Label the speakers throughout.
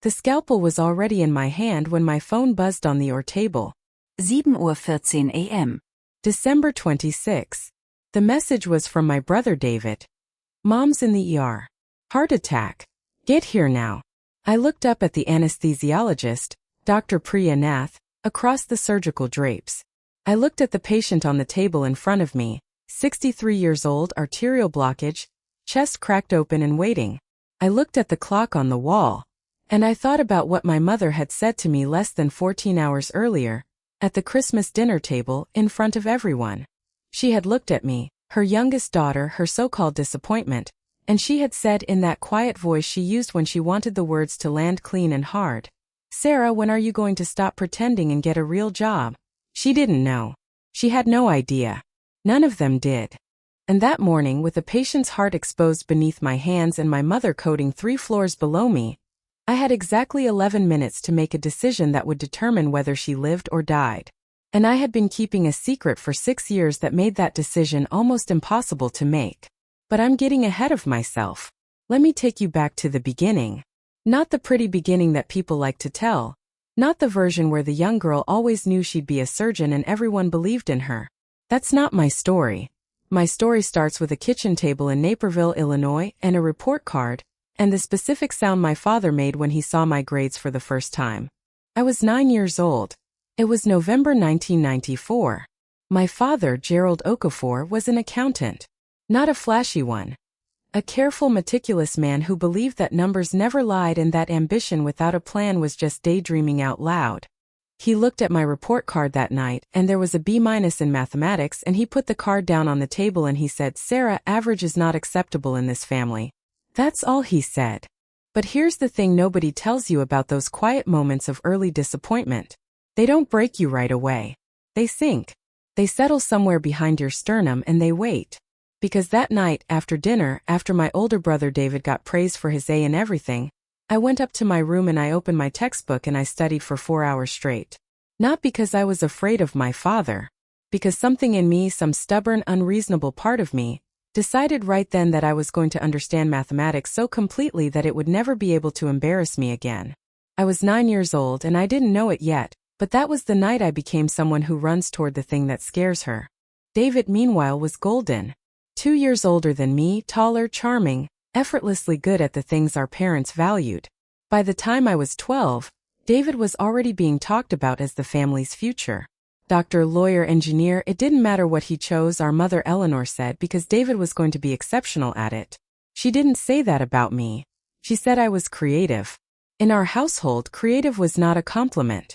Speaker 1: The scalpel was already in my hand when my phone buzzed on the table.
Speaker 2: 7:14 a.m.
Speaker 1: December 26. The message was from my brother David. Mom's in the ER. Heart attack. Get here now. I looked up at the anesthesiologist, Dr. Priya Nath, across the surgical drapes. I looked at the patient on the table in front of me, 63 years old, arterial blockage, chest cracked open and waiting. I looked at the clock on the wall, and I thought about what my mother had said to me less than 14 hours earlier, at the Christmas dinner table, in front of everyone. She had looked at me, her youngest daughter, her so-called disappointment, and she had said in that quiet voice she used when she wanted the words to land clean and hard, "Sarah, when are you going to stop pretending and get a real job?" She didn't know. She had no idea. None of them did. And that morning, with the patient's heart exposed beneath my hands and my mother coding 3 floors below me, I had exactly 11 minutes to make a decision that would determine whether she lived or died. And I had been keeping a secret for 6 years that made that decision almost impossible to make. But I'm getting ahead of myself. Let me take you back to the beginning. Not the pretty beginning that people like to tell. Not the version where the young girl always knew she'd be a surgeon and everyone believed in her. That's not my story. My story starts with a kitchen table in Naperville, Illinois, and a report card, and the specific sound my father made when he saw my grades for the first time. I was 9 years old. It was November 1994. My father, Gerald Okafor, was an accountant. Not a flashy one. A careful, meticulous man who believed that numbers never lied and that ambition without a plan was just daydreaming out loud. He looked at my report card that night, and there was a B- in mathematics, and he put the card down on the table and he said, "Sarah, average is not acceptable in this family." That's all he said. But here's the thing nobody tells you about those quiet moments of early disappointment. They don't break you right away. They sink. They settle somewhere behind your sternum and they wait. Because that night, after dinner, after my older brother David got praise for his A and everything, I went up to my room and I opened my textbook and I studied for 4 hours straight. Not because I was afraid of my father. Because something in me, some stubborn, unreasonable part of me, decided right then that I was going to understand mathematics so completely that it would never be able to embarrass me again. I was 9 years old and I didn't know it yet, but that was the night I became someone who runs toward the thing that scares her. David, meanwhile, was golden. 2 years older than me, taller, charming, effortlessly good at the things our parents valued. By the time I was 12, David was already being talked about as the family's future. Doctor, lawyer, engineer, it didn't matter what he chose, our mother Eleanor said, because David was going to be exceptional at it. She didn't say that about me. She said I was creative. In our household, creative was not a compliment.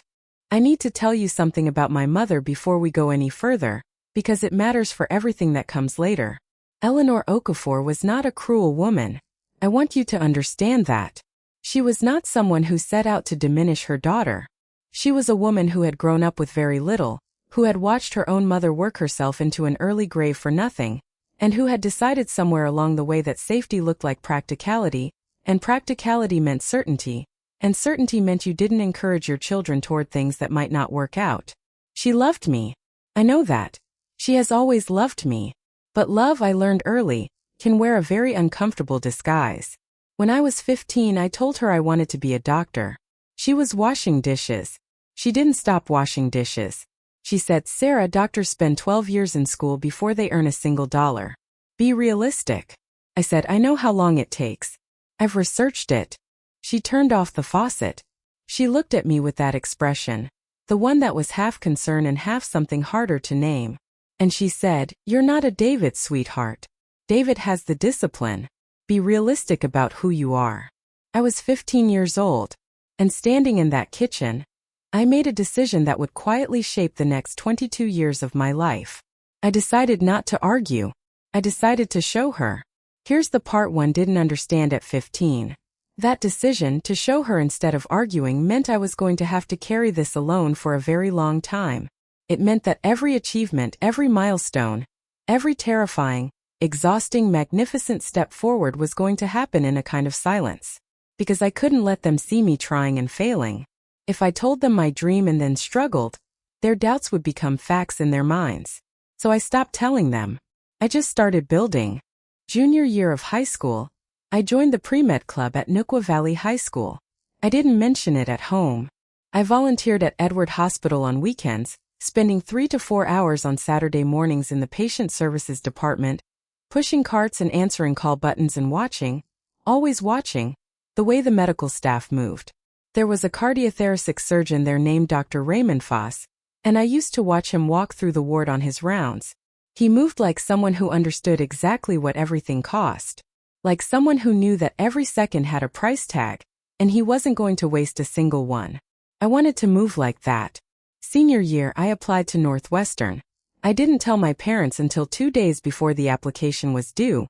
Speaker 1: I need to tell you something about my mother before we go any further, because it matters for everything that comes later. Eleanor Okafor was not a cruel woman. I want you to understand that. She was not someone who set out to diminish her daughter. She was a woman who had grown up with very little, who had watched her own mother work herself into an early grave for nothing, and who had decided somewhere along the way that safety looked like practicality, and practicality meant certainty, and certainty meant you didn't encourage your children toward things that might not work out. She loved me. I know that. She has always loved me. But love, I learned early, can wear a very uncomfortable disguise. When I was 15, I told her I wanted to be a doctor. She was washing dishes. She didn't stop washing dishes. She said, "Sarah, doctors spend 12 years in school before they earn a single dollar. Be realistic." I said, "I know how long it takes. I've researched it." She turned off the faucet. She looked at me with that expression, the one that was half concern and half something harder to name. And she said, "You're not a David, sweetheart. David has the discipline. Be realistic about who you are." I was 15 years old, and standing in that kitchen, I made a decision that would quietly shape the next 22 years of my life. I decided not to argue. I decided to show her. Here's the part one didn't understand at 15. That decision, to show her instead of arguing, meant I was going to have to carry this alone for a very long time. It meant that every achievement, every milestone, every terrifying, exhausting, magnificent step forward was going to happen in a kind of silence. Because I couldn't let them see me trying and failing. If I told them my dream and then struggled, their doubts would become facts in their minds. So I stopped telling them. I just started building. Junior year of high school, I joined the pre-med club at Neuqua Valley High School. I didn't mention it at home. I volunteered at Edward Hospital on weekends, spending 3 to 4 hours on Saturday mornings in the patient services department, pushing carts and answering call buttons and watching, always watching, the way the medical staff moved. There was a cardiothoracic surgeon there named Dr. Raymond Foss, and I used to watch him walk through the ward on his rounds. He moved like someone who understood exactly what everything cost. Like someone who knew that every second had a price tag, and he wasn't going to waste a single one. I wanted to move like that. Senior year, I applied to Northwestern. I didn't tell my parents until 2 days before the application was due,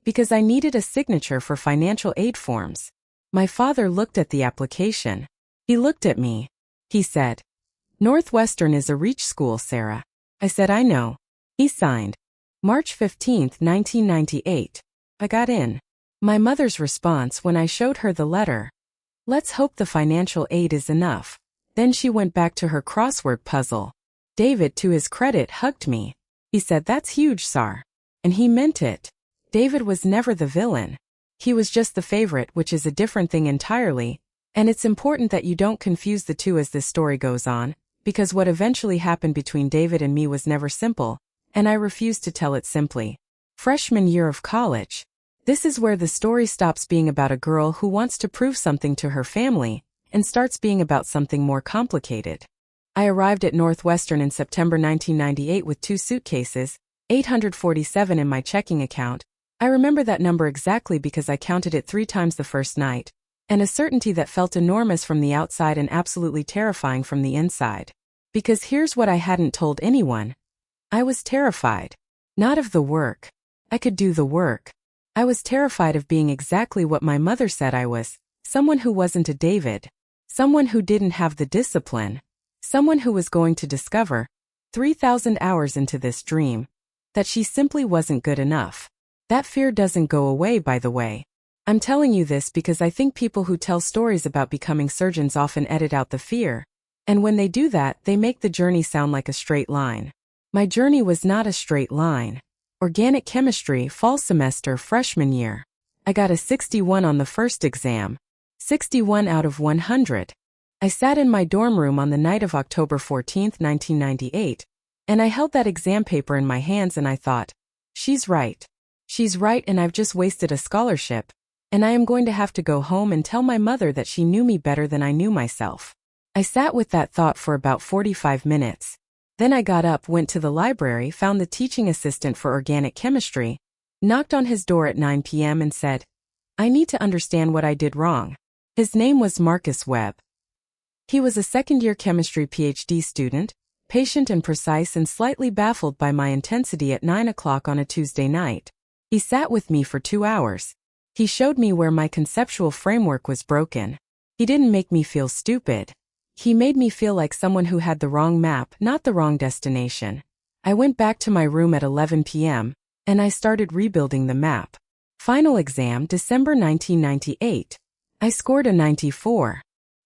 Speaker 1: because I needed a signature for financial aid forms. My father looked at the application. He looked at me. He said, "Northwestern is a reach school, Sarah." I said, "I know." He signed. March 15, 1998. I got in. My mother's response when I showed her the letter: "Let's hope the financial aid is enough." Then she went back to her crossword puzzle. David, to his credit, hugged me. He said, "That's huge, Sar." And he meant it. David was never the villain. He was just the favorite, which is a different thing entirely, and it's important that you don't confuse the two as this story goes on, because what eventually happened between David and me was never simple, and I refuse to tell it simply. Freshman year of college. This is where the story stops being about a girl who wants to prove something to her family, and starts being about something more complicated. I arrived at Northwestern in September 1998 with 2 suitcases, $847 in my checking account. I remember that number exactly because I counted it 3 times the first night, and a certainty that felt enormous from the outside and absolutely terrifying from the inside. Because here's what I hadn't told anyone. I was terrified. Not of the work. I could do the work. I was terrified of being exactly what my mother said I was, someone who wasn't a David. Someone who didn't have the discipline. Someone who was going to discover, 3,000 hours into this dream, that she simply wasn't good enough. That fear doesn't go away, by the way. I'm telling you this because I think people who tell stories about becoming surgeons often edit out the fear. And when they do that, they make the journey sound like a straight line. My journey was not a straight line. Organic chemistry, fall semester, freshman year. I got a 61 on the first exam. 61 out of 100. I sat in my dorm room on the night of October 14, 1998, and I held that exam paper in my hands and I thought, she's right. She's right, and I've just wasted a scholarship, and I am going to have to go home and tell my mother that she knew me better than I knew myself. I sat with that thought for about 45 minutes. Then I got up, went to the library, found the teaching assistant for organic chemistry, knocked on his door at 9 p.m. and said, "I need to understand what I did wrong." His name was Marcus Webb. He was a second-year chemistry PhD student, patient and precise and slightly baffled by my intensity at 9 o'clock on a Tuesday night. He sat with me for 2 hours. He showed me where my conceptual framework was broken. He didn't make me feel stupid. He made me feel like someone who had the wrong map, not the wrong destination. I went back to my room at 11 p.m., and I started rebuilding the map. Final exam, December 1998. I scored a 94.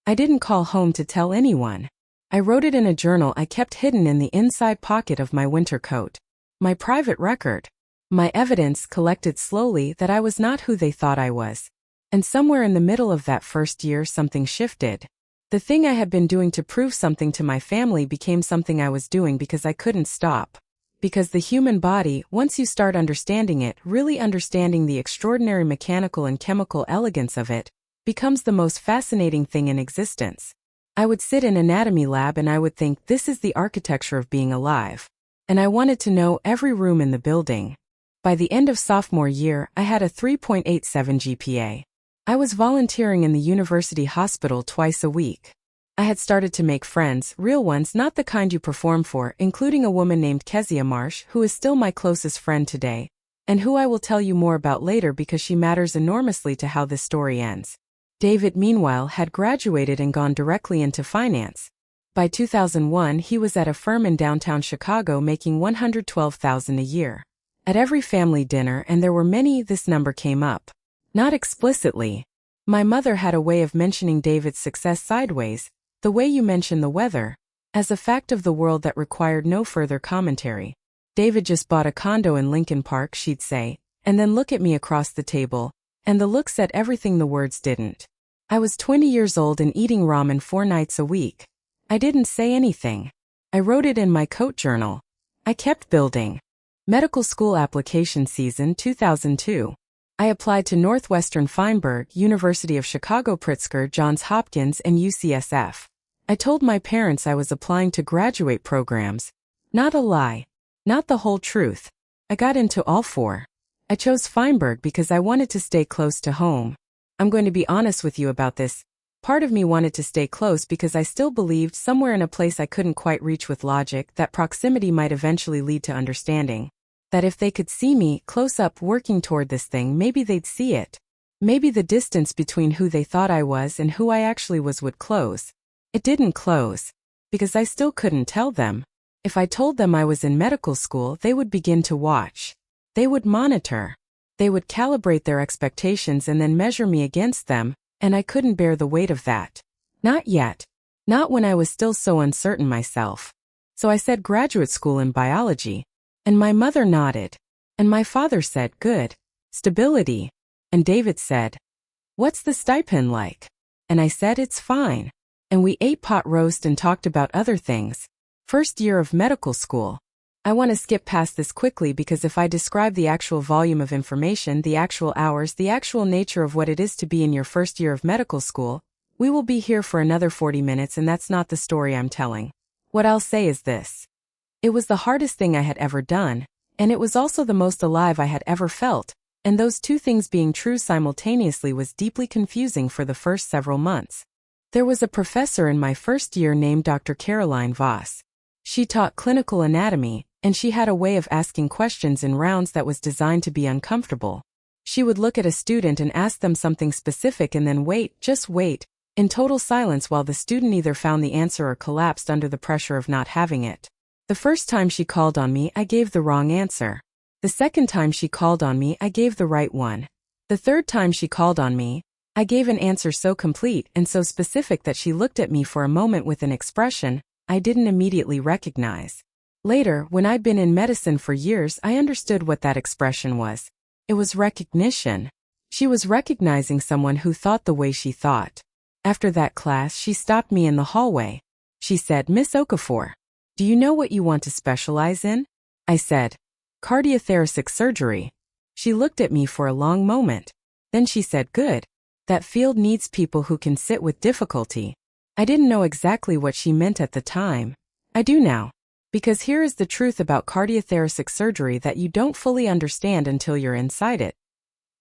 Speaker 1: I didn't call home to tell anyone. I wrote it in a journal I kept hidden in the inside pocket of my winter coat. My private record. My evidence collected slowly that I was not who they thought I was. And somewhere in the middle of that first year something shifted. The thing I had been doing to prove something to my family became something I was doing because I couldn't stop. Because the human body, once you start understanding it, really understanding the extraordinary mechanical and chemical elegance of it, becomes the most fascinating thing in existence. I would sit in anatomy lab and I would think, this is the architecture of being alive. And I wanted to know every room in the building. By the end of sophomore year, I had a 3.87 GPA. I was volunteering in the university hospital twice a week. I had started to make friends, real ones, not the kind you perform for, including a woman named Kezia Marsh, who is still my closest friend today, and who I will tell you more about later because she matters enormously to how this story ends. David, meanwhile, had graduated and gone directly into finance. By 2001, he was at a firm in downtown Chicago making $112,000 a year. At every family dinner, and there were many, this number came up. Not explicitly. My mother had a way of mentioning David's success sideways, the way you mention the weather, as a fact of the world that required no further commentary. David just bought a condo in Lincoln Park, she'd say, and then look at me across the table, and the look said everything the words didn't. I was 20 years old and eating ramen 4 nights a week. I didn't say anything. I wrote it in my coat journal. I kept building. Medical school application season 2002. I applied to Northwestern Feinberg, University of Chicago Pritzker, Johns Hopkins, and UCSF. I told my parents I was applying to graduate programs. Not a lie. Not the whole truth. I got into all 4. I chose Feinberg because I wanted to stay close to home. I'm going to be honest with you about this. Part of me wanted to stay close because I still believed somewhere in a place I couldn't quite reach with logic that proximity might eventually lead to understanding. That if they could see me close up working toward this thing, maybe they'd see it. Maybe the distance between who they thought I was and who I actually was would close. It didn't close. Because I still couldn't tell them. If I told them I was in medical school, they would begin to watch. They would monitor. They would calibrate their expectations and then measure me against them, and I couldn't bear the weight of that. Not yet. Not when I was still so uncertain myself. So I said graduate school in biology. And my mother nodded. And my father said, good. Stability. And David said, what's the stipend like? And I said, it's fine. And we ate pot roast and talked about other things. First year of medical school. I want to skip past this quickly because if I describe the actual volume of information, the actual hours, the actual nature of what it is to be in your first year of medical school, we will be here for another 40 minutes, and that's not the story I'm telling. What I'll say is this. It was the hardest thing I had ever done, and it was also the most alive I had ever felt, and those two things being true simultaneously was deeply confusing for the first several months. There was a professor in my first year named Dr. Caroline Voss. She taught clinical anatomy, and she had a way of asking questions in rounds that was designed to be uncomfortable. She would look at a student and ask them something specific and then wait, just wait, in total silence while the student either found the answer or collapsed under the pressure of not having it. The first time she called on me, I gave the wrong answer. The second time she called on me, I gave the right one. The third time she called on me, I gave an answer so complete and so specific that she looked at me for a moment with an expression I didn't immediately recognize. Later, when I'd been in medicine for years, I understood what that expression was. It was recognition. She was recognizing someone who thought the way she thought. After that class, she stopped me in the hallway. She said, Miss Okafor, do you know what you want to specialize in? I said, cardiothoracic surgery. She looked at me for a long moment. Then she said, good. That field needs people who can sit with difficulty. I didn't know exactly what she meant at the time. I do now. Because here is the truth about cardiothoracic surgery that you don't fully understand until you're inside it.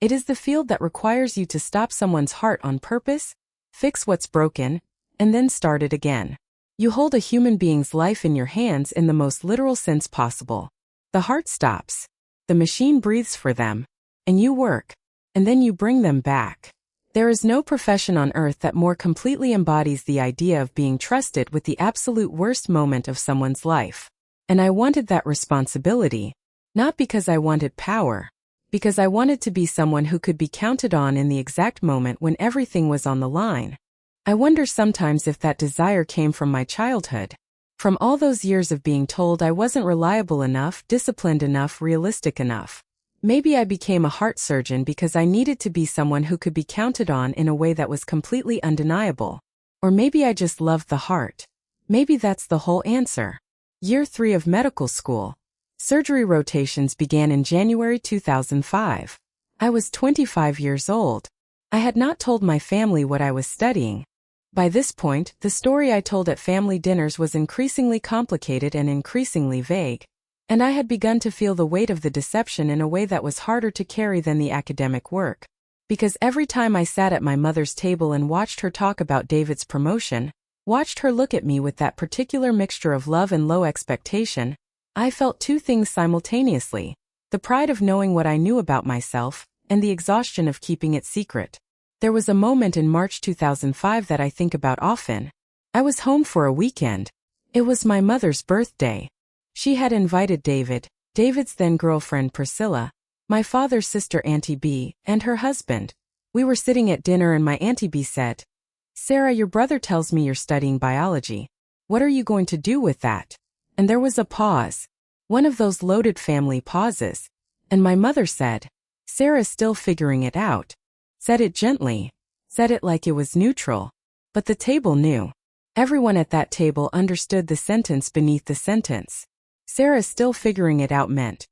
Speaker 1: It is the field that requires you to stop someone's heart on purpose, fix what's broken, and then start it again. You hold a human being's life in your hands in the most literal sense possible. The heart stops. The machine breathes for them. And you work. And then you bring them back. There is no profession on earth that more completely embodies the idea of being trusted with the absolute worst moment of someone's life. And I wanted that responsibility. Not because I wanted power. Because I wanted to be someone who could be counted on in the exact moment when everything was on the line. I wonder sometimes if that desire came from my childhood. From all those years of being told I wasn't reliable enough, disciplined enough, realistic enough. Maybe I became a heart surgeon because I needed to be someone who could be counted on in a way that was completely undeniable. Or maybe I just loved the heart. Maybe that's the whole answer. Year 3 of medical school. Surgery rotations began in January 2005. I was 25 years old. I had not told my family what I was studying. By this point, the story I told at family dinners was increasingly complicated and increasingly vague. And I had begun to feel the weight of the deception in a way that was harder to carry than the academic work. Because every time I sat at my mother's table and watched her talk about David's promotion, watched her look at me with that particular mixture of love and low expectation, I felt two things simultaneously: the pride of knowing what I knew about myself, and the exhaustion of keeping it secret. There was a moment in March 2005 that I think about often. I was home for a weekend. It was my mother's birthday. She had invited David, David's then-girlfriend Priscilla, my father's sister Auntie B, and her husband. We were sitting at dinner and my Auntie B said, "Sarah, your brother tells me you're studying biology. What are you going to do with that?" And there was a pause. One of those loaded family pauses. And my mother said, "Sarah's still figuring it out." Said it gently. said it like it was neutral. But the table knew. Everyone at that table understood the sentence beneath the sentence. Sarah's still figuring it out meant.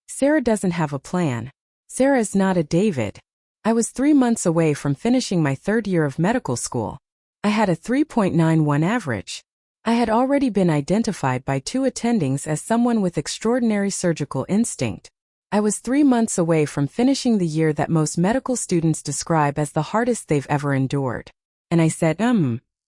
Speaker 1: Sarah doesn't have a plan. Sarah is not a David. I was 3 months away from finishing my 3rd year of medical school. I had a 3.91 average. I had already been identified by 2 attendings as someone with extraordinary surgical instinct. I was 3 months away from finishing the year that most medical students describe as the hardest they've ever endured. And I said,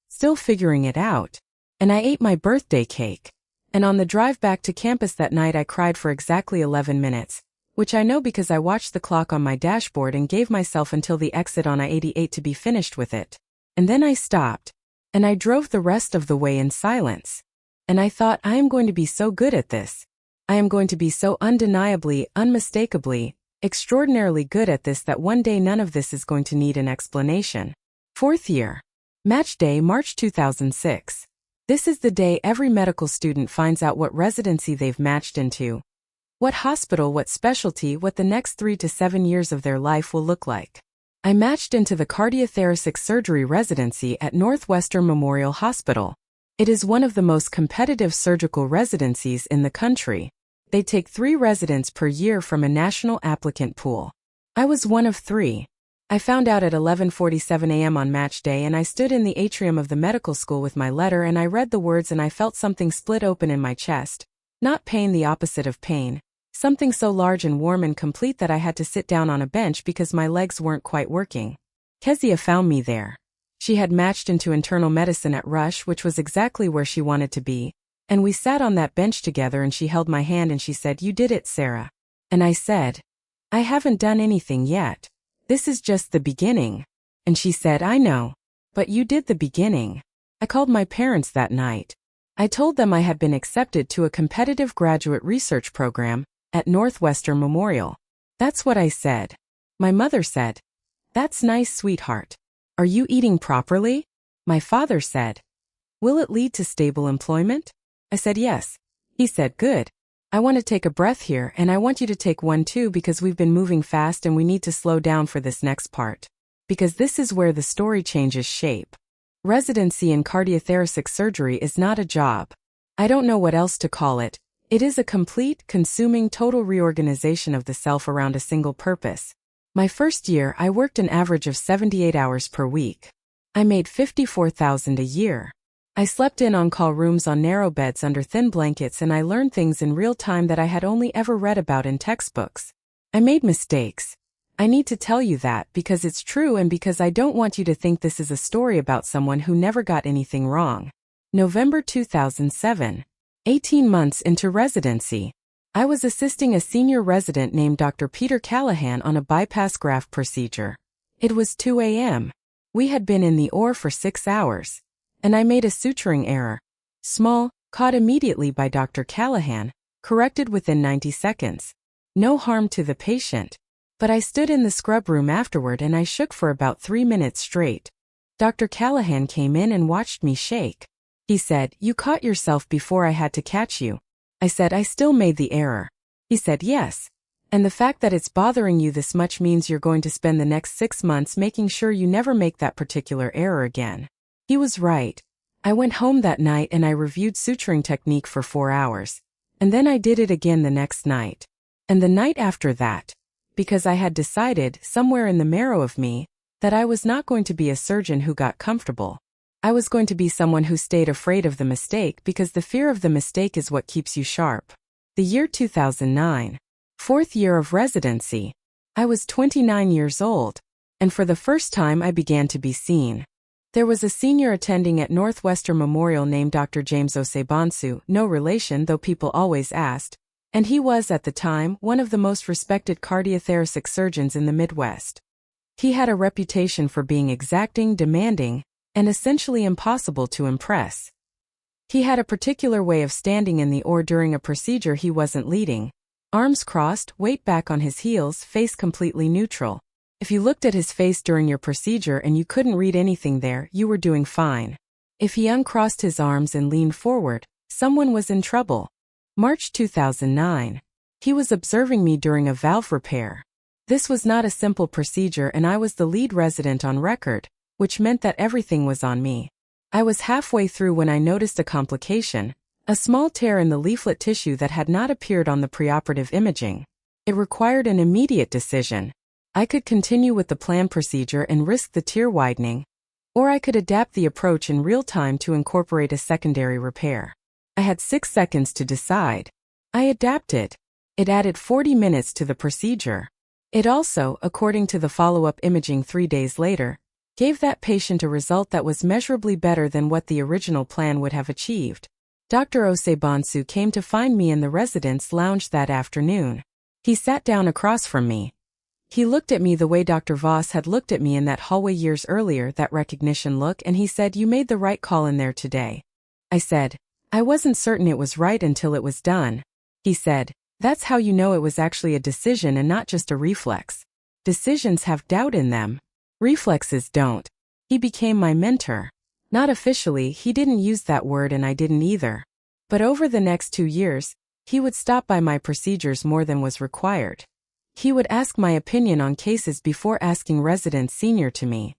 Speaker 1: still figuring it out. And I ate my birthday cake. And on the drive back to campus that night I cried for exactly 11 minutes, which I know because I watched the clock on my dashboard and gave myself until the exit on I-88 to be finished with it. And then I stopped. And I drove the rest of the way in silence. And I thought, I am going to be so good at this. I am going to be so undeniably, unmistakably, extraordinarily good at this that one day none of this is going to need an explanation. 4th year. Match day, March 2006. This is the day every medical student finds out what residency they've matched into. What hospital, what specialty, what the next 3 to 7 years of their life will look like. I matched into the cardiothoracic surgery residency at Northwestern Memorial Hospital. It is one of the most competitive surgical residencies in the country. They take 3 residents per year from a national applicant pool. I was one of 3. I found out at 11:47 a.m. on match day and I stood in the atrium of the medical school with my letter and I read the words and I felt something split open in my chest. Not pain, the opposite of pain. Something so large and warm and complete that I had to sit down on a bench because my legs weren't quite working. Kezia found me there. She had matched into internal medicine at Rush, which was exactly where she wanted to be. And we sat on that bench together and she held my hand and she said, "You did it, Sarah." And I said, "I haven't done anything yet. This is just the beginning." And she said, "I know. But you did the beginning." I called my parents that night. I told them I had been accepted to a competitive graduate research program at Northwestern Memorial. That's what I said. My mother said, "That's nice, sweetheart. Are you eating properly?" My father said, "Will it lead to stable employment?" I said yes. He said, "Good. I want to take a breath here and I want you to take one too because we've been moving fast and we need to slow down for this next part. Because this is where the story changes shape. Residency in cardiothoracic surgery is not a job. I don't know what else to call it. It is a complete, consuming, total reorganization of the self around a single purpose. My first year, I worked an average of 78 hours per week. I made $54,000 a year. I slept in on-call rooms on narrow beds under thin blankets and I learned things in real time that I had only ever read about in textbooks. I made mistakes. I need to tell you that because it's true and because I don't want you to think this is a story about someone who never got anything wrong. November 2007. 18 months into residency. I was assisting a senior resident named Dr. Peter Callahan on a bypass graft procedure. It was 2 a.m. We had been in the OR for 6 hours. And I made a suturing error. Small, caught immediately by Dr. Callahan, corrected within 90 seconds. No harm to the patient. But I stood in the scrub room afterward and I shook for about 3 minutes straight. Dr. Callahan came in and watched me shake. He said, "You caught yourself before I had to catch you." I said, "I still made the error." He said, "Yes. And the fact that it's bothering you this much means you're going to spend the next 6 months making sure you never make that particular error again." He was right. I went home that night and I reviewed suturing technique for 4 hours. And then I did it again the next night. And the night after that. Because I had decided, somewhere in the marrow of me, that I was not going to be a surgeon who got comfortable. I was going to be someone who stayed afraid of the mistake because the fear of the mistake is what keeps you sharp. The year 2009. 4th year of residency. I was 29 years old. And for the first time I began to be seen. There was a senior attending at Northwestern Memorial named Dr. James Osebonsu, no relation though people always asked, and he was at the time one of the most respected cardiothoracic surgeons in the Midwest. He had a reputation for being exacting, demanding, and essentially impossible to impress. He had a particular way of standing in the OR during a procedure he wasn't leading, arms crossed, weight back on his heels, face completely neutral. If you looked at his face during your procedure and you couldn't read anything there, you were doing fine. If he uncrossed his arms and leaned forward, someone was in trouble. March 2009. He was observing me during a valve repair. This was not a simple procedure and I was the lead resident on record, which meant that everything was on me. I was halfway through when I noticed a complication, a small tear in the leaflet tissue that had not appeared on the preoperative imaging. It required an immediate decision. I could continue with the planned procedure and risk the tear widening, or I could adapt the approach in real time to incorporate a secondary repair. I had 6 seconds to decide. I adapted. It added 40 minutes to the procedure. It also, according to the follow-up imaging 3 days later, gave that patient a result that was measurably better than what the original plan would have achieved. Dr. Osei came to find me in the residence lounge that afternoon. He sat down across from me. He looked at me the way Dr. Voss had looked at me in that hallway years earlier, that recognition look, and he said, "You made the right call in there today." I said, "I wasn't certain it was right until it was done." He said, "That's how you know it was actually a decision and not just a reflex. Decisions have doubt in them. Reflexes don't." He became my mentor. Not officially, he didn't use that word and I didn't either. But over the next 2 years, he would stop by my procedures more than was required. He would ask my opinion on cases before asking residents senior to me.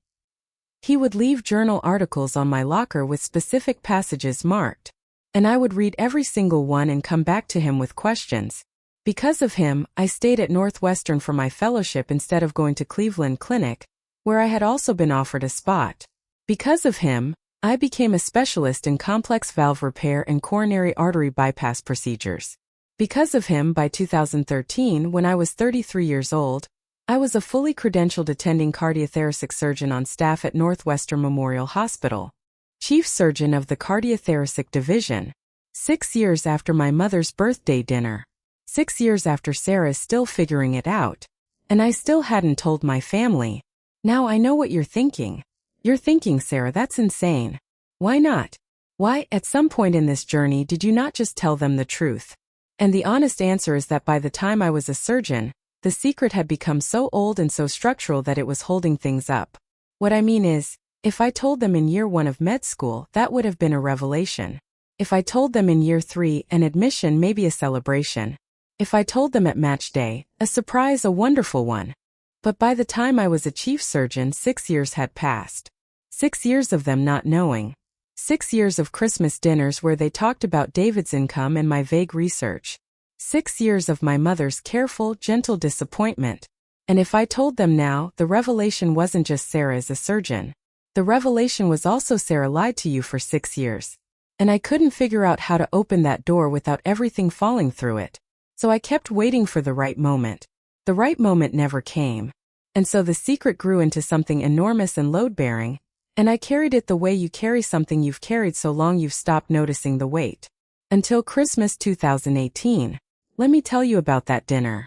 Speaker 1: He would leave journal articles on my locker with specific passages marked, and I would read every single one and come back to him with questions. Because of him, I stayed at Northwestern for my fellowship instead of going to Cleveland Clinic, where I had also been offered a spot. Because of him, I became a specialist in complex valve repair and coronary artery bypass procedures. Because of him, by 2013, when I was 33 years old, I was a fully credentialed attending cardiothoracic surgeon on staff at Northwestern Memorial Hospital, chief surgeon of the cardiothoracic division. 6 years after my mother's birthday dinner. 6 years after Sarah's still figuring it out. And I still hadn't told my family. Now I know what you're thinking. You're thinking, "Sarah, that's insane. Why not? Why, at some point in this journey, did you not just tell them the truth?" And the honest answer is that by the time I was a surgeon, the secret had become so old and so structural that it was holding things up. What I mean is, if I told them in year 1 of med school, that would have been a revelation. If I told them in year 3, an admission, maybe a celebration. If I told them at match day, a surprise, a wonderful one. But by the time I was a chief surgeon, 6 years had passed. 6 years of them not knowing. 6 years of Christmas dinners where they talked about David's income and my vague research. 6 years of my mother's careful, gentle disappointment. And if I told them now, the revelation wasn't just Sarah is a surgeon. The revelation was also Sarah lied to you for 6 years. And I couldn't figure out how to open that door without everything falling through it. So I kept waiting for the right moment. The right moment never came. And so the secret grew into something enormous and load-bearing, and I carried it the way you carry something you've carried so long you've stopped noticing the weight. Until Christmas 2018. Let me tell you about that dinner.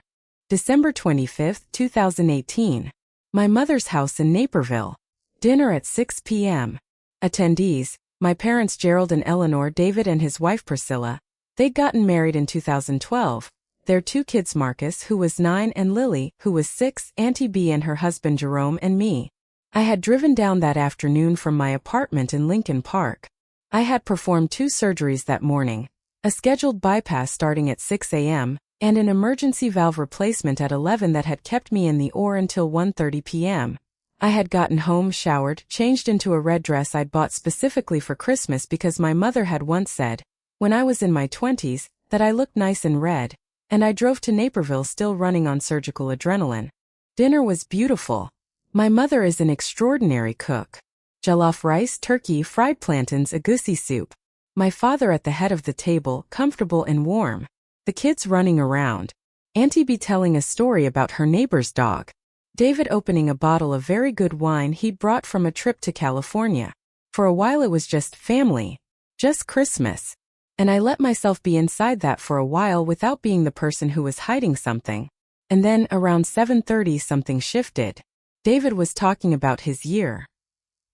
Speaker 1: December 25, 2018. My mother's house in Naperville. Dinner at 6 p.m. Attendees, my parents Gerald and Eleanor, David and his wife Priscilla. They'd gotten married in 2012. Their 2 kids, Marcus, who was 9, and Lily, who was 6, Auntie B and her husband Jerome, and me. I had driven down that afternoon from my apartment in Lincoln Park. I had performed 2 surgeries that morning, a scheduled bypass starting at 6 a.m., and an emergency valve replacement at 11 that had kept me in the OR until 1:30 p.m. I had gotten home, showered, changed into a red dress I'd bought specifically for Christmas because my mother had once said, when I was in my 20s, that I looked nice in red, and I drove to Naperville still running on surgical adrenaline. Dinner was beautiful. My mother is an extraordinary cook. Jollof rice, turkey, fried plantains, a goosey soup. My father at the head of the table, comfortable and warm. The kids running around. Auntie B telling a story about her neighbor's dog. David opening a bottle of very good wine he'd brought from a trip to California. For a while it was just family. Just Christmas. And I let myself be inside that for a while without being the person who was hiding something. And then, around 7:30, something shifted. David was talking about his year.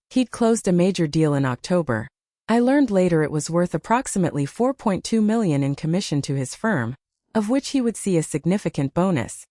Speaker 1: He'd closed a major deal in October. I learned later it was worth approximately $4.2 million in commission to his firm, of which he would see a significant bonus.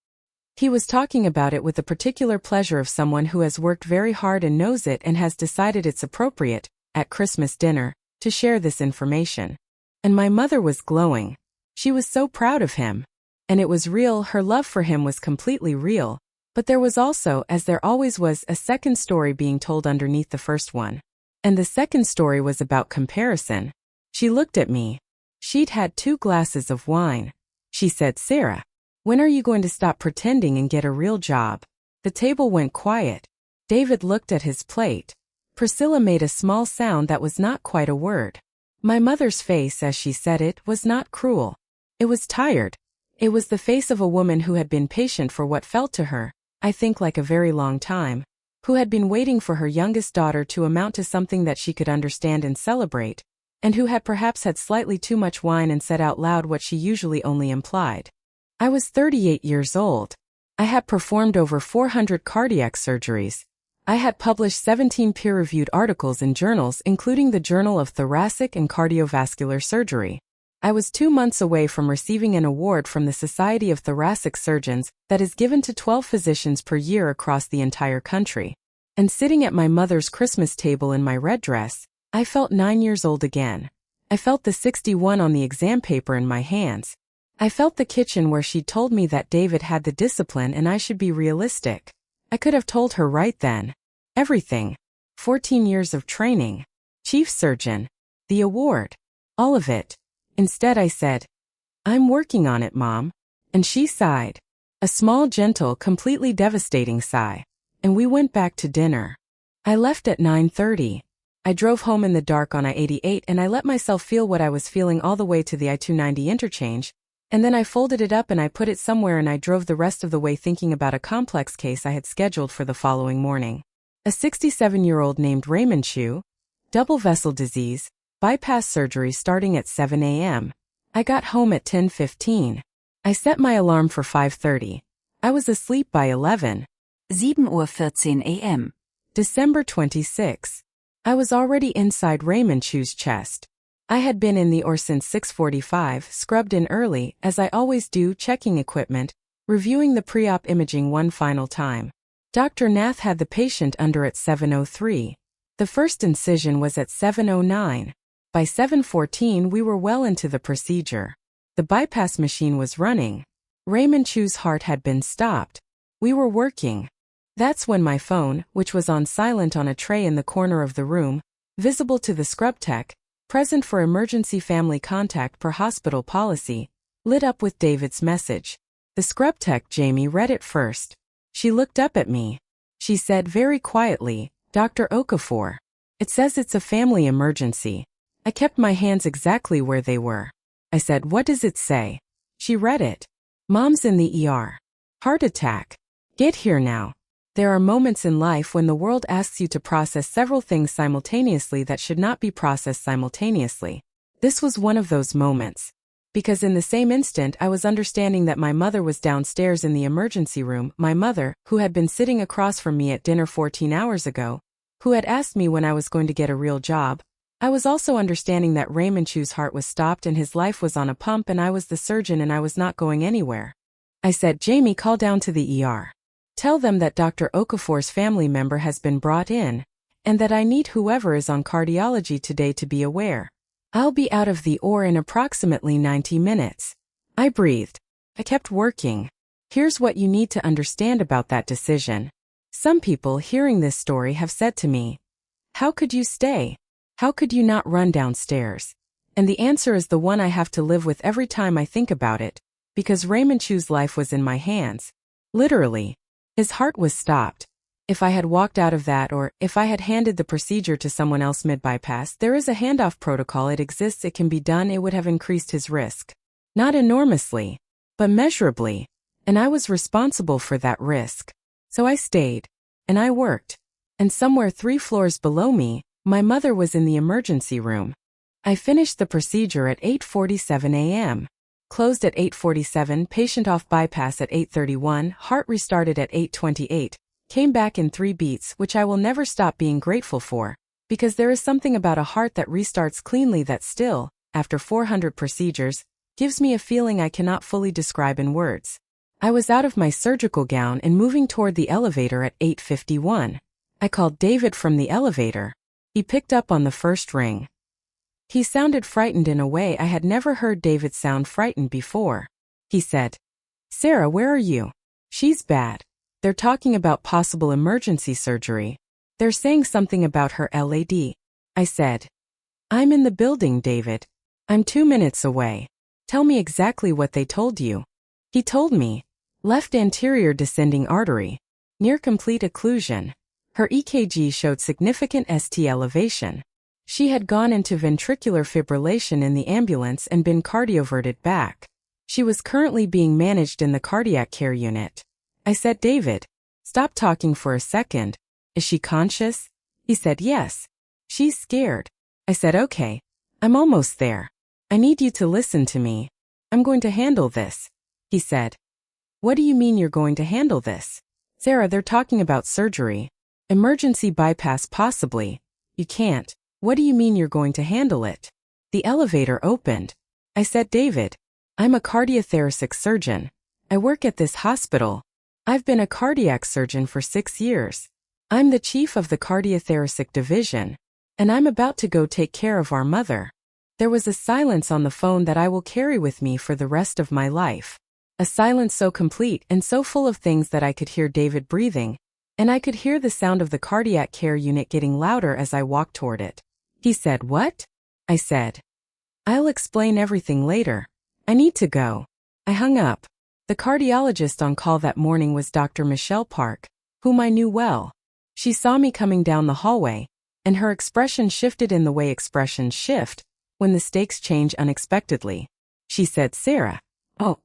Speaker 1: He was talking about it with the particular pleasure of someone who has worked very hard and knows it and has decided it's appropriate, at Christmas dinner, to share this information. And my mother was glowing. She was so proud of him. And it was real, her love for him was completely real. But there was also, as there always was, a second story being told underneath the first one. And the second story was about comparison. She looked at me. She'd had 2 glasses of wine. She said, "Sarah, when are you going to stop pretending and get a real job?" The table went quiet. David looked at his plate. Priscilla made a small sound that was not quite a word. My mother's face as she said it was not cruel. It was tired. It was the face of a woman who had been patient for what felt to her, I think, like a very long time, who had been waiting for her youngest daughter to amount to something that she could understand and celebrate, and who had perhaps had slightly too much wine and said out loud what she usually only implied. I was 38 years old. I had performed over 400 cardiac surgeries. I had published 17 peer-reviewed articles in journals, including the Journal of Thoracic and Cardiovascular Surgery. I was 2 months away from receiving an award from the Society of Thoracic Surgeons that is given to 12 physicians per year across the entire country. And sitting at my mother's Christmas table in my red dress, I felt 9 years old again. I felt the 61 on the exam paper in my hands. I felt the kitchen where she'd told me that David had the discipline and I should be realistic. I could have told her right then. Everything. 14 years of training. Chief surgeon. The award. All of it. Instead I said, "I'm working on it, Mom." And she sighed. A small, gentle, completely devastating sigh. And we went back to dinner. I left at 9:30. I drove home in the dark on I-88 and I let myself feel what I was feeling all the way to the I-290 interchange, and then I folded it up and I put it somewhere and I drove the rest of the way thinking about a complex case I had scheduled for the following morning. A 67-year-old named Raymond Chu, double vessel disease, bypass surgery starting at 7 a.m. I got home at 10:15. I set my alarm for 5:30. I was asleep by 11.
Speaker 2: 7:14 a.m.
Speaker 1: December 26. I was already inside Raymond Chu's chest. I had been in the OR since 6:45, scrubbed in early, as I always do, checking equipment, reviewing the pre-op imaging one final time. Dr. Nath had the patient under at 7:03. The first incision was at 7:09. By 7:14 we were well into the procedure. The bypass machine was running. Raymond Chu's heart had been stopped. We were working. That's when my phone, which was on silent on a tray in the corner of the room, visible to the scrub tech, present for emergency family contact per hospital policy, lit up with David's message. The scrub tech, Jamie, read it first. She looked up at me. She said very quietly, "Dr. Okafor. It says it's a family emergency." I kept my hands exactly where they were. I said, "What does it say?" She read it. "Mom's in the ER. Heart attack. Get here now." There are moments in life when the world asks you to process several things simultaneously that should not be processed simultaneously. This was one of those moments. Because in the same instant I was understanding that my mother was downstairs in the emergency room, my mother, who had been sitting across from me at dinner 14 hours ago, who had asked me when I was going to get a real job. I was also understanding that Raymond Chu's heart was stopped and his life was on a pump and I was the surgeon and I was not going anywhere. I said, "Jamie, call down to the ER. Tell them that Dr. Okafor's family member has been brought in, and that I need whoever is on cardiology today to be aware. I'll be out of the OR in approximately 90 minutes. I breathed. I kept working. Here's what you need to understand about that decision. Some people hearing this story have said to me, "How could you stay? How could you not run downstairs?" And the answer is the one I have to live with every time I think about it, because Raymond Chu's life was in my hands. Literally. His heart was stopped. If I had walked out of that or if I had handed the procedure to someone else mid-bypass, there is a handoff protocol, it exists, it can be done, it would have increased his risk. Not enormously, but measurably. And I was responsible for that risk. So I stayed. And I worked. And somewhere 3 floors below me, my mother was in the emergency room. I finished the procedure at 8:47 a.m. Closed at 8:47, patient off bypass at 8:31, heart restarted at 8:28, came back in 3 beats, which I will never stop being grateful for, because there is something about a heart that restarts cleanly that still, after 400 procedures, gives me a feeling I cannot fully describe in words. I was out of my surgical gown and moving toward the elevator at 8:51. I called David from the elevator. He picked up on the first ring. He sounded frightened in a way I had never heard David sound frightened before. He said, "Sarah, where are you?" "She's bad." They're talking about possible emergency surgery. They're saying something about her LAD. I said, I'm in the building, David. I'm 2 minutes away. Tell me exactly what they told you. He told me, left anterior descending artery, near complete occlusion. Her EKG showed significant ST elevation. She had gone into ventricular fibrillation in the ambulance and been cardioverted back. She was currently being managed in the cardiac care unit. I said, David, stop talking for a second. Is she conscious? He said, yes. She's scared. I said, okay. I'm almost there. I need you to listen to me. I'm going to handle this. He said, what do you mean you're going to handle this? Sarah, they're talking about surgery. Emergency bypass possibly. You can't. What do you mean you're going to handle it? The elevator opened. I said, David, I'm a cardiothoracic surgeon. I work at this hospital. I've been a cardiac surgeon for 6 years. I'm the chief of the cardiothoracic division, and I'm about to go take care of our mother. There was a silence on the phone that I will carry with me for the rest of my life. A silence so complete and so full of things that I could hear David breathing, and I could hear the sound of the cardiac care unit getting louder as I walked toward it. He said, what? I said, I'll explain everything later. I need to go. I hung up. The cardiologist on call that morning was Dr. Michelle Park, whom I knew well. She saw me coming down the hallway, and her expression shifted in the way expressions shift when the stakes change unexpectedly. She said, Sarah, oh,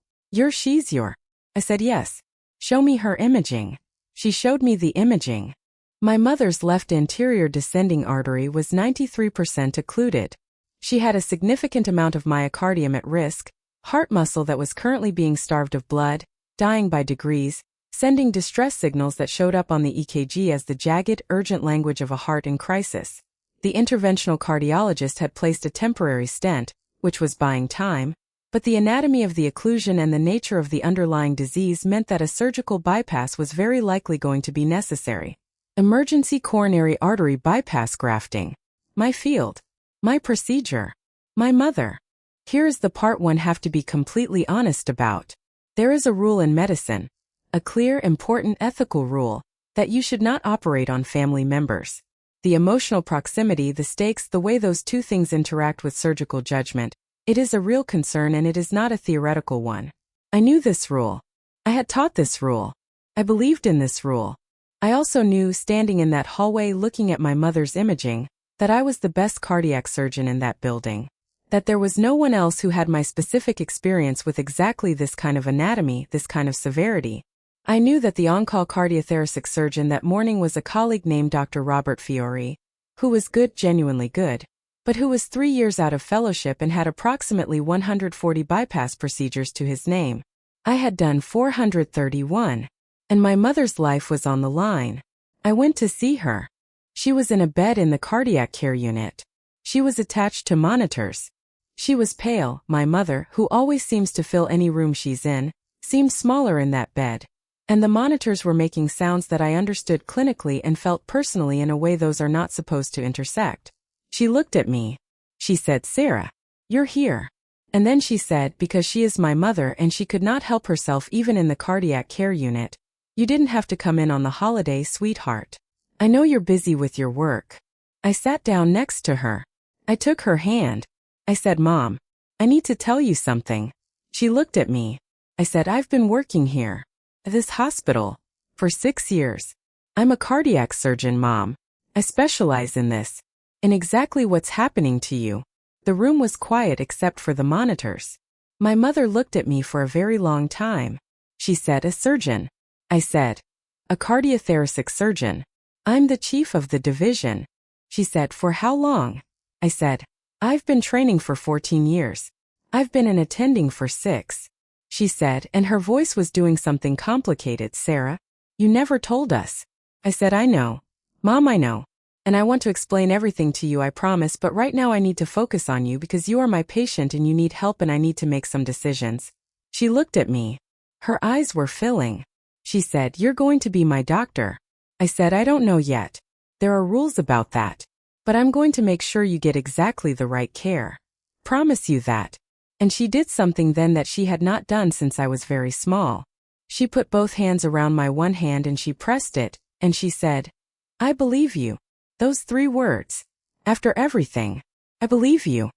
Speaker 1: she's your. I said, yes. Show me her imaging. She showed me the imaging. My mother's left anterior descending artery was 93% occluded. She had a significant amount of myocardium at risk, heart muscle that was currently being starved of blood, dying by degrees, sending distress signals that showed up on the EKG as the jagged, urgent language of a heart in crisis. The interventional cardiologist had placed a temporary stent, which was buying time, but the anatomy of the occlusion and the nature of the underlying disease meant that a surgical bypass was very likely going to be necessary. Emergency coronary artery bypass grafting. My field. My procedure. My mother. Here is the part one have to be completely honest about. There is a rule in medicine, a clear, important ethical rule, that you should not operate on family members. The emotional proximity, the stakes, the way those two things interact with surgical judgment, it is a real concern and it is not a theoretical one. I knew this rule. I had taught this rule. I believed in this rule. I also knew, standing in that hallway looking at my mother's imaging, that I was the best cardiac surgeon in that building. That there was no one else who had my specific experience with exactly this kind of anatomy, this kind of severity. I knew that the on-call cardiothoracic surgeon that morning was a colleague named Dr. Robert Fiore, who was good, genuinely good, but who was 3 years out of fellowship and had approximately 140 bypass procedures to his name. I had done 431, and my mother's life was on the line. I went to see her. She was in a bed in the cardiac care unit. She was attached to monitors. She was pale. My mother, who always seems to fill any room she's in, seemed smaller in that bed. And the monitors were making sounds that I understood clinically and felt personally in a way those are not supposed to intersect. She looked at me. She said, Sarah, you're here. And then she said, because she is my mother and she could not help herself even in the cardiac care unit, you didn't have to come in on the holiday, sweetheart. I know you're busy with your work. I sat down next to her. I took her hand. I said, Mom, I need to tell you something. She looked at me. I said, I've been working here, at this hospital, for 6 years. I'm a cardiac surgeon, Mom. I specialize in this, in exactly what's happening to you. The room was quiet except for the monitors. My mother looked at me for a very long time. She said, a surgeon. I said, a cardiothoracic surgeon. I'm the chief of the division. She said, for how long? I said, I've been training for 14 years. I've been an attending for 6. She said, and her voice was doing something complicated, Sarah. You never told us. I said, I know. Mom, I know. And I want to explain everything to you, I promise, but right now I need to focus on you because you are my patient and you need help and I need to make some decisions. She looked at me. Her eyes were filling. She said, you're going to be my doctor. I said, I don't know yet. There are rules about that. But I'm going to make sure you get exactly the right care. Promise you that. And she did something then that she had not done since I was very small. She put both hands around my one hand and she pressed it, and she said, "I believe you." Those 3 words. After everything. I believe you.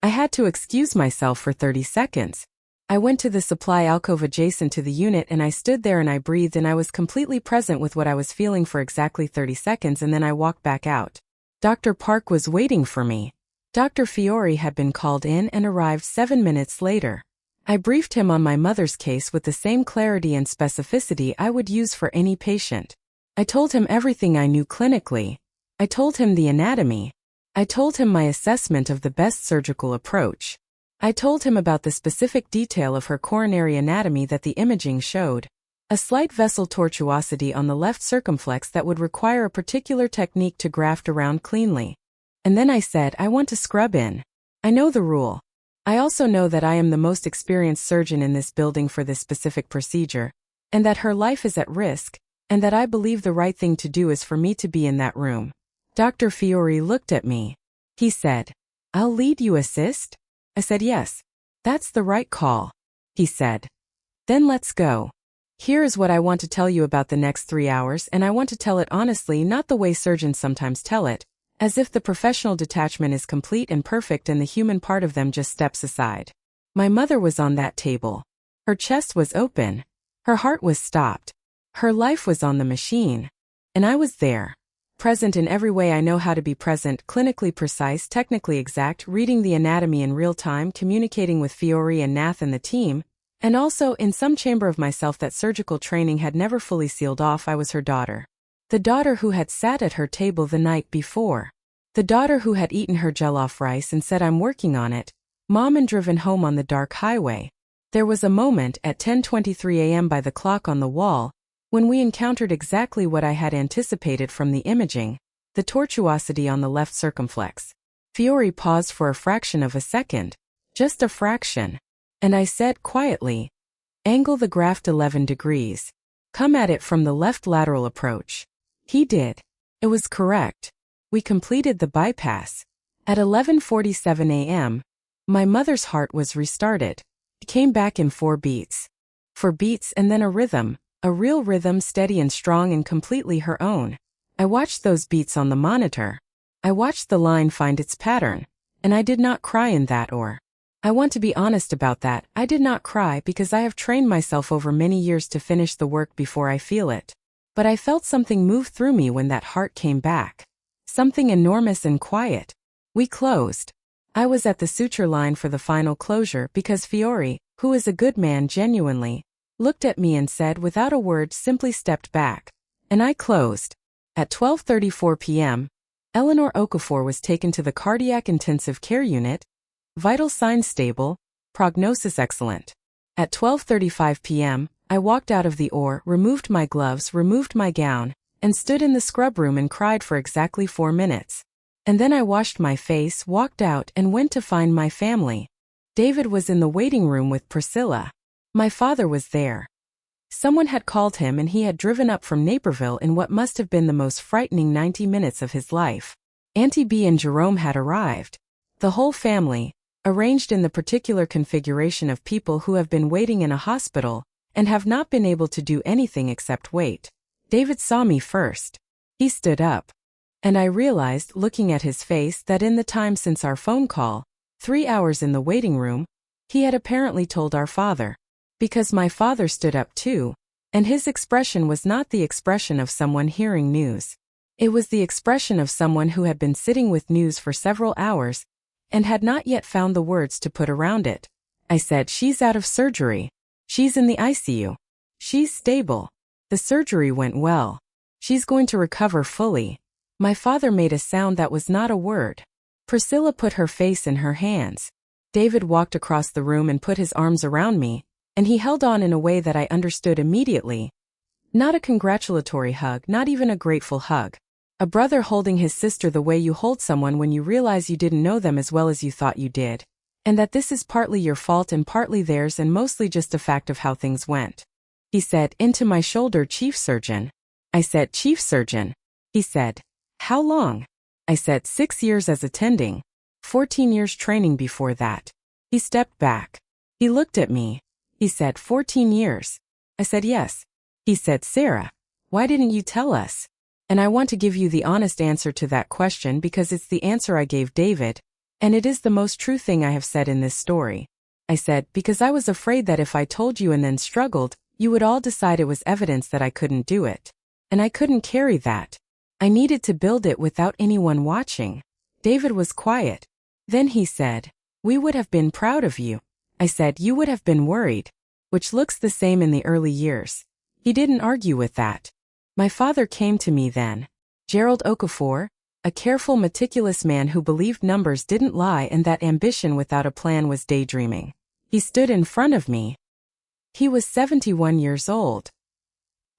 Speaker 1: I had to excuse myself for 30 seconds. I went to the supply alcove adjacent to the unit and I stood there and I breathed and I was completely present with what I was feeling for exactly 30 seconds and then I walked back out. Dr. Park was waiting for me. Dr. Fiore had been called in and arrived 7 minutes later. I briefed him on my mother's case with the same clarity and specificity I would use for any patient. I told him everything I knew clinically. I told him the anatomy. I told him my assessment of the best surgical approach. I told him about the specific detail of her coronary anatomy that the imaging showed. A slight vessel tortuosity on the left circumflex that would require a particular technique to graft around cleanly. And then I said, I want to scrub in. I know the rule. I also know that I am the most experienced surgeon in this building for this specific procedure, and that her life is at risk, and that I believe the right thing to do is for me to be in that room. Dr. Fiore looked at me. He said, "I'll lead you assist?" I said yes. "That's the right call," he said. "Then let's go. Here is what I want to tell you about the next 3 hours, and I want to tell it honestly, not the way surgeons sometimes tell it, as if the professional detachment is complete and perfect and the human part of them just steps aside. My mother was on that table. Her chest was open. Her heart was stopped. Her life was on the machine. And I was there. Present in every way I know how to be present, clinically precise, technically exact, reading the anatomy in real time, communicating with Fiore and Nath and the team, and also in some chamber of myself that surgical training had never fully sealed off. I was her daughter. The daughter who had sat at her table the night before. The daughter who had eaten her jollof rice and said, "I'm working on it," mom, and driven home on the dark highway. There was a moment at 10:23 a.m. by the clock on the wall, when we encountered exactly what I had anticipated from the imaging, the tortuosity on the left circumflex. Fiore paused for a fraction of a second, just a fraction, and I said quietly, "Angle the graft 11 degrees. Come at it from the left lateral approach." He did. It was correct. We completed the bypass. At 11:47 a.m., my mother's heart was restarted. It came back in 4 beats. 4 beats and then a rhythm. A real rhythm, steady and strong and completely her own. I watched those beats on the monitor. I watched the line find its pattern. And I did not cry in that, or I want to be honest about that, I did not cry because I have trained myself over many years to finish the work before I feel it. But I felt something move through me when that heart came back. Something enormous and quiet. We closed. I was at the suture line for the final closure because Fiore, who is a good man genuinely, looked at me and said without a word, simply stepped back. And I closed. At 12:34 p.m., Eleanor Okafor was taken to the cardiac intensive care unit. Vital signs stable, prognosis excellent. At 12:35 p.m., I walked out of the OR, removed my gloves, removed my gown, and stood in the scrub room and cried for exactly 4 minutes. And then I washed my face, walked out, and went to find my family. David was in the waiting room with Priscilla. My father was there. Someone had called him and he had driven up from Naperville in what must have been the most frightening 90 minutes of his life. Auntie B and Jerome had arrived. The whole family, arranged in the particular configuration of people who have been waiting in a hospital and have not been able to do anything except wait. David saw me first. He stood up. And I realized, looking at his face, that in the time since our phone call, 3 hours in the waiting room, he had apparently told our father. Because my father stood up too, and his expression was not the expression of someone hearing news. It was the expression of someone who had been sitting with news for several hours and had not yet found the words to put around it. I said, "She's out of surgery. She's in the ICU. She's stable. The surgery went well. She's going to recover fully." My father made a sound that was not a word. Priscilla put her face in her hands. David walked across the room and put his arms around me, and he held on in a way that I understood immediately. Not a congratulatory hug, not even a grateful hug. A brother holding his sister the way you hold someone when you realize you didn't know them as well as you thought you did, and that this is partly your fault and partly theirs and mostly just a fact of how things went. He said, "Into my shoulder, Chief Surgeon." I said, "Chief Surgeon." He said, "How long?" I said, 6 years as attending. 14 years training before that. He stepped back. He looked at me. He said, 14 years. I said yes. He said, Sarah, why didn't you tell us? And I want to give you the honest answer to that question because it's the answer I gave David, and it is the most true thing I have said in this story. I said, because I was afraid that if I told you and then struggled, you would all decide it was evidence that I couldn't do it. And I couldn't carry that. I needed to build it without anyone watching. David was quiet. Then he said, we would have been proud of you. I said, you would have been worried. Which looks the same in the early years. He didn't argue with that. My father came to me then. Gerald Okafor, a careful, meticulous man who believed numbers didn't lie and that ambition without a plan was daydreaming. He stood in front of me. He was 71 years old.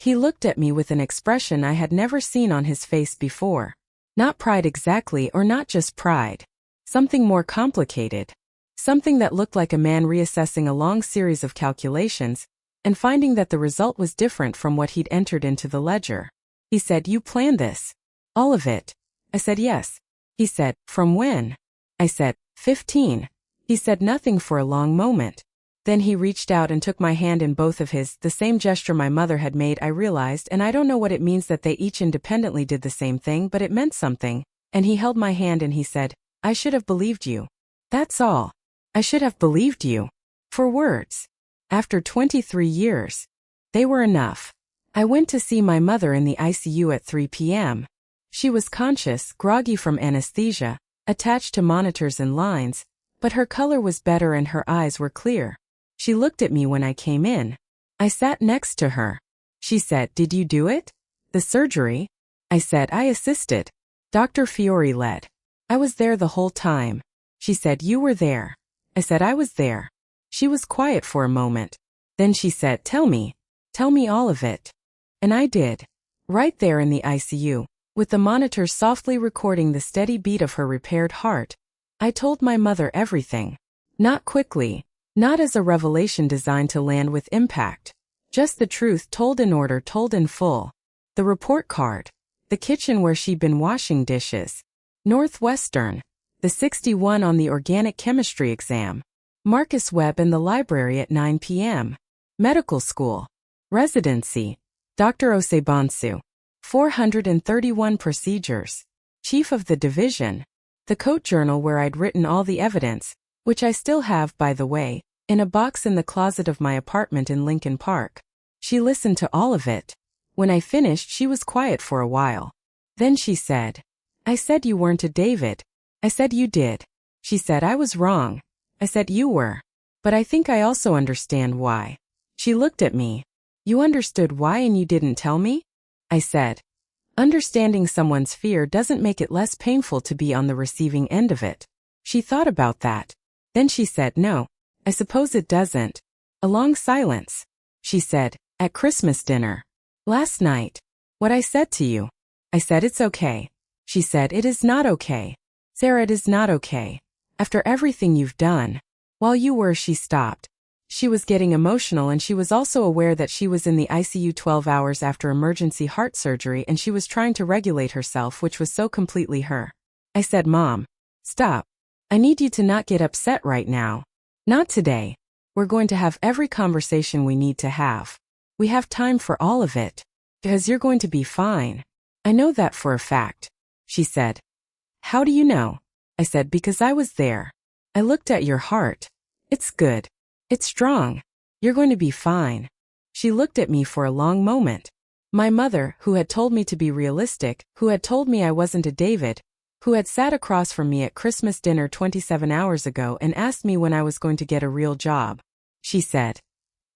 Speaker 1: He looked at me with an expression I had never seen on his face before. Not pride exactly, or not just pride. Something more complicated. Something that looked like a man reassessing a long series of calculations and finding that the result was different from what he'd entered into the ledger. He said, you planned this? All of it? I said yes. He said, from when? I said, 15. He said nothing for a long moment. Then he reached out and took my hand in both of his, the same gesture my mother had made, I realized, and I don't know what it means that they each independently did the same thing, but it meant something. And he held my hand and he said, I should have believed you. That's all. I should have believed you. For words. After 23 years. They were enough. I went to see my mother in the ICU at 3 p.m. She was conscious, groggy from anesthesia, attached to monitors and lines, but her color was better and her eyes were clear. She looked at me when I came in. I sat next to her. She said, did you do it? The surgery? I said, I assisted. Dr. Fiore led. I was there the whole time. She said, you were there. I said, I was there. She was quiet for a moment. Then she said, tell me all of it. And I did. Right there in the ICU, with the monitor softly recording the steady beat of her repaired heart, I told my mother everything. Not quickly, not as a revelation designed to land with impact. Just the truth told in order, told in full. The report card. The kitchen where she'd been washing dishes. Northwestern. The 61 on the organic chemistry exam. Marcus Webb in the library at 9 p.m. Medical school. Residency. Dr. Osebansu. 431 procedures. Chief of the division. The coat journal where I'd written all the evidence, which I still have, by the way, in a box in the closet of my apartment in Lincoln Park. She listened to all of it. When I finished, she was quiet for a while. Then she said, I said you weren't a David. I said you did. She said I was wrong. I said you were. But I think I also understand why. She looked at me. You understood why and you didn't tell me? I said, understanding someone's fear doesn't make it less painful to be on the receiving end of it. She thought about that. Then she said, no, I suppose it doesn't. A long silence. She said, at Christmas dinner. Last night. What I said to you. I said it's okay. She said it is not okay. Sarah, it is not okay. After everything you've done. While you were, she stopped. She was getting emotional and she was also aware that she was in the ICU 12 hours after emergency heart surgery and she was trying to regulate herself, which was so completely her. I said, Mom, stop. I need you to not get upset right now. Not today. We're going to have every conversation we need to have. We have time for all of it. Because you're going to be fine. I know that for a fact. She said. How do you know? I said, because I was there. I looked at your heart. It's good. It's strong. You're going to be fine. She looked at me for a long moment. My mother, who had told me to be realistic, who had told me I wasn't a David, who had sat across from me at Christmas dinner 27 hours ago and asked me when I was going to get a real job. She said,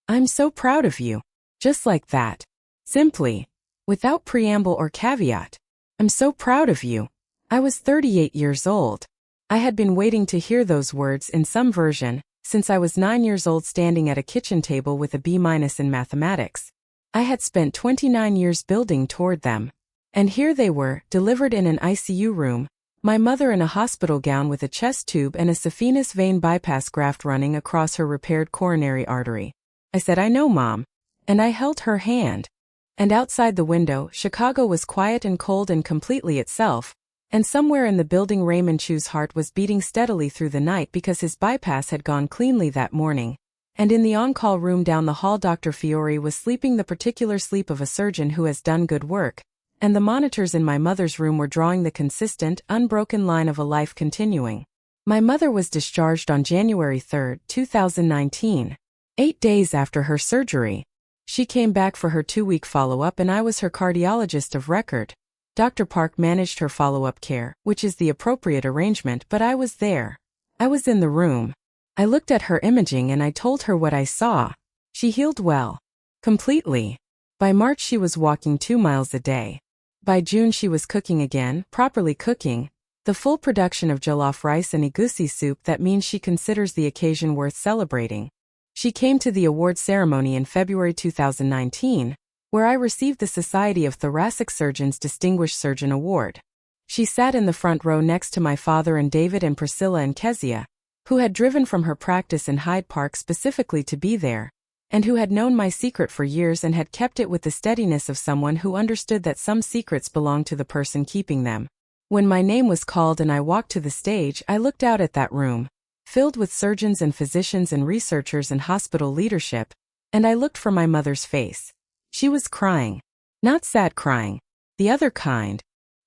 Speaker 1: I'm so proud of you. Just like that. Simply. Without preamble or caveat. I'm so proud of you. I was 38 years old. I had been waiting to hear those words in some version, since I was 9 years old standing at a kitchen table with a B- in mathematics. I had spent 29 years building toward them. And here they were, delivered in an ICU room, my mother in a hospital gown with a chest tube and a saphenous vein bypass graft running across her repaired coronary artery. I said, I know, Mom. And I held her hand. And outside the window, Chicago was quiet and cold and completely itself. And somewhere in the building Raymond Chu's heart was beating steadily through the night because his bypass had gone cleanly that morning. And in the on-call room down the hall, Dr. Fiore was sleeping the particular sleep of a surgeon who has done good work, and the monitors in my mother's room were drawing the consistent, unbroken line of a life continuing. My mother was discharged on January 3, 2019, 8 days after her surgery. She came back for her 2-week follow-up and I was her cardiologist of record. Dr. Park managed her follow-up care, which is the appropriate arrangement, but I was there. I was in the room. I looked at her imaging and I told her what I saw. She healed well. Completely. By March she was walking 2 miles a day. By June she was cooking again, properly cooking, the full production of jollof rice and egusi soup. That means she considers the occasion worth celebrating. She came to the award ceremony in February 2019, where I received the Society of Thoracic Surgeons Distinguished Surgeon Award. She sat in the front row next to my father and David and Priscilla and Kezia, who had driven from her practice in Hyde Park specifically to be there, and who had known my secret for years and had kept it with the steadiness of someone who understood that some secrets belong to the person keeping them. When my name was called and I walked to the stage, I looked out at that room, filled with surgeons and physicians and researchers and hospital leadership, and I looked for my mother's face. She was crying. Not sad crying. The other kind.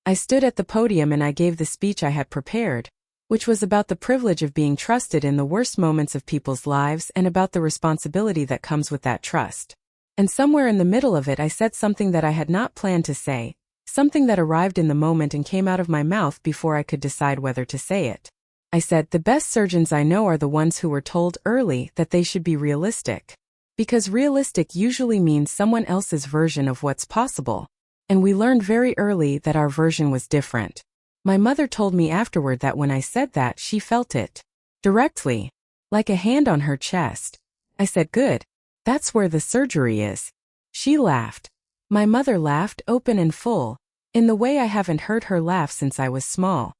Speaker 1: I stood at the podium and I gave the speech I had prepared, which was about the privilege of being trusted in the worst moments of people's lives and about the responsibility that comes with that trust. And somewhere in the middle of it I said something that I had not planned to say, something that arrived in the moment and came out of my mouth before I could decide whether to say it. I said, the best surgeons I know are the ones who were told early that they should be realistic. Because realistic usually means someone else's version of what's possible. And we learned very early that our version was different. My mother told me afterward that when I said that, she felt it. Directly. Like a hand on her chest. I said, good. That's where the surgery is. She laughed. My mother laughed open and full, in the way I haven't heard her laugh since I was small.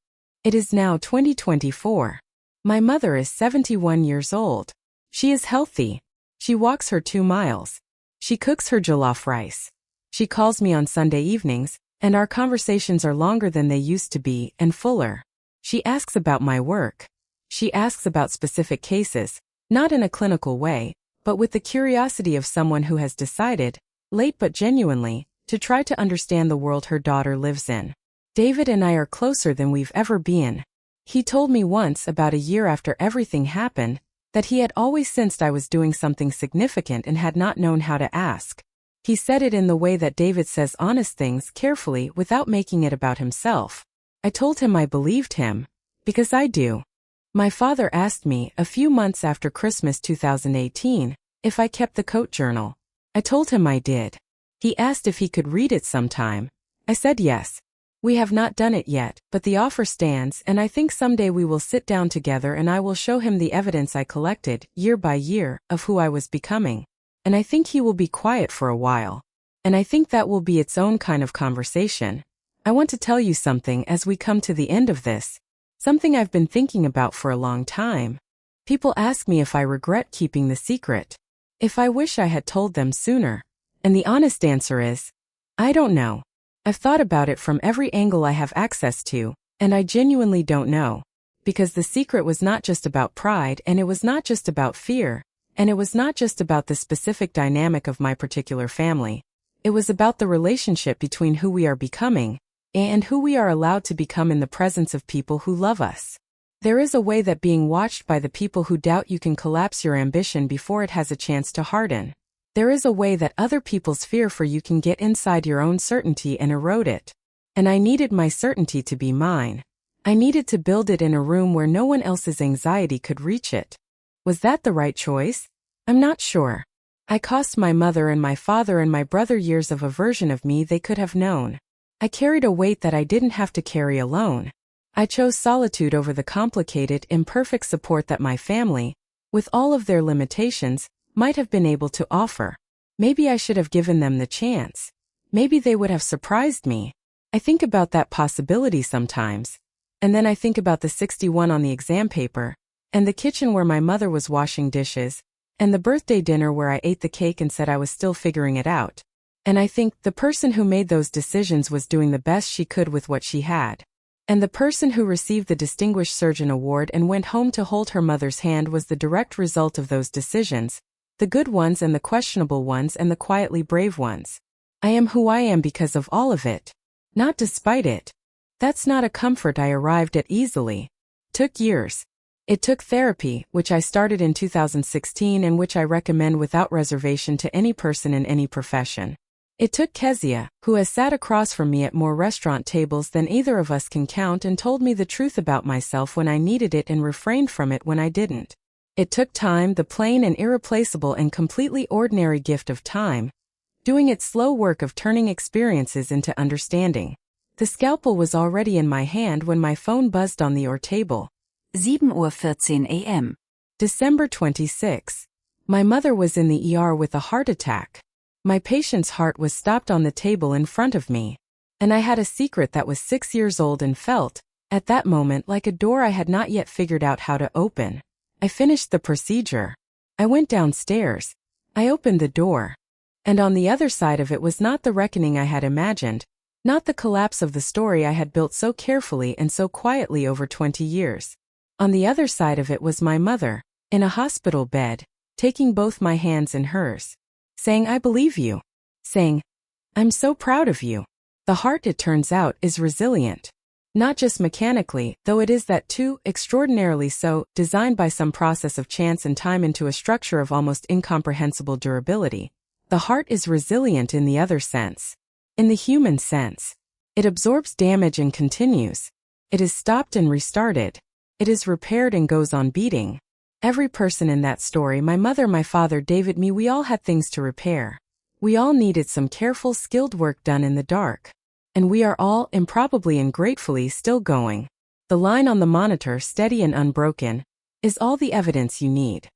Speaker 1: It is now 2024. My mother is 71 years old. She is healthy. She walks her 2 miles. She cooks her jollof rice. She calls me on Sunday evenings, and our conversations are longer than they used to be and fuller. She asks about my work. She asks about specific cases, not in a clinical way, but with the curiosity of someone who has decided, late but genuinely, to try to understand the world her daughter lives in. David and I are closer than we've ever been. He told me once, about a year after everything happened, that he had always sensed I was doing something significant and had not known how to ask. He said it in the way that David says honest things, carefully, without making it about himself. I told him I believed him, because I do. My father asked me, a few months after Christmas 2018, if I kept the coat journal. I told him I did. He asked if he could read it sometime. I said yes. We have not done it yet, but the offer stands, and I think someday we will sit down together and I will show him the evidence I collected, year by year, of who I was becoming. And I think he will be quiet for a while. And I think that will be its own kind of conversation. I want to tell you something as we come to the end of this. Something I've been thinking about for a long time. People ask me if I regret keeping the secret. If I wish I had told them sooner. And the honest answer is, I don't know. I've thought about it from every angle I have access to, and I genuinely don't know. Because the secret was not just about pride, and it was not just about fear, and it was not just about the specific dynamic of my particular family. It was about the relationship between who we are becoming, and who we are allowed to become in the presence of people who love us. There is a way that being watched by the people who doubt you can collapse your ambition before it has a chance to harden. There is a way that other people's fear for you can get inside your own certainty and erode it. And I needed my certainty to be mine. I needed to build it in a room where no one else's anxiety could reach it. Was that the right choice? I'm not sure. I cost my mother and my father and my brother years of a version of me they could have known. I carried a weight that I didn't have to carry alone. I chose solitude over the complicated, imperfect support that my family, with all of their limitations, might have been able to offer. Maybe I should have given them the chance. Maybe they would have surprised me. I think about that possibility sometimes. And then I think about the 61 on the exam paper, and the kitchen where my mother was washing dishes, and the birthday dinner where I ate the cake and said I was still figuring it out. And I think the person who made those decisions was doing the best she could with what she had. And the person who received the Distinguished Surgeon Award and went home to hold her mother's hand was the direct result of those decisions, the good ones and the questionable ones and the quietly brave ones. I am who I am because of all of it, not despite it. That's not a comfort I arrived at easily. Took years. It took therapy, which I started in 2016 and which I recommend without reservation to any person in any profession. It took Kezia, who has sat across from me at more restaurant tables than either of us can count and told me the truth about myself when I needed it and refrained from it when I didn't. It took time, the plain and irreplaceable and completely ordinary gift of time, doing its slow work of turning experiences into understanding. The scalpel was already in my hand when my phone buzzed on the table.
Speaker 2: 7:14 a.m.
Speaker 1: December 26. My mother was in the ER with a heart attack. My patient's heart was stopped on the table in front of me. And I had a secret that was 6 years old and felt, at that moment, like a door I had not yet figured out how to open. I finished the procedure. I went downstairs. I opened the door. And on the other side of it was not the reckoning I had imagined, not the collapse of the story I had built so carefully and so quietly over 20 years. On the other side of it was my mother, in a hospital bed, taking both my hands in hers, saying, "I believe you," saying, "I'm so proud of you." The heart, it turns out, is resilient. Not just mechanically, though it is that too, extraordinarily so, designed by some process of chance and time into a structure of almost incomprehensible durability. The heart is resilient in the other sense. In the human sense. It absorbs damage and continues. It is stopped and restarted. It is repaired and goes on beating. Every person in that story, my mother, my father, David, me, we all had things to repair. We all needed some careful, skilled work done in the dark. And we are all, improbably and gratefully, still going. The line on the monitor, steady and unbroken, is all the evidence you need.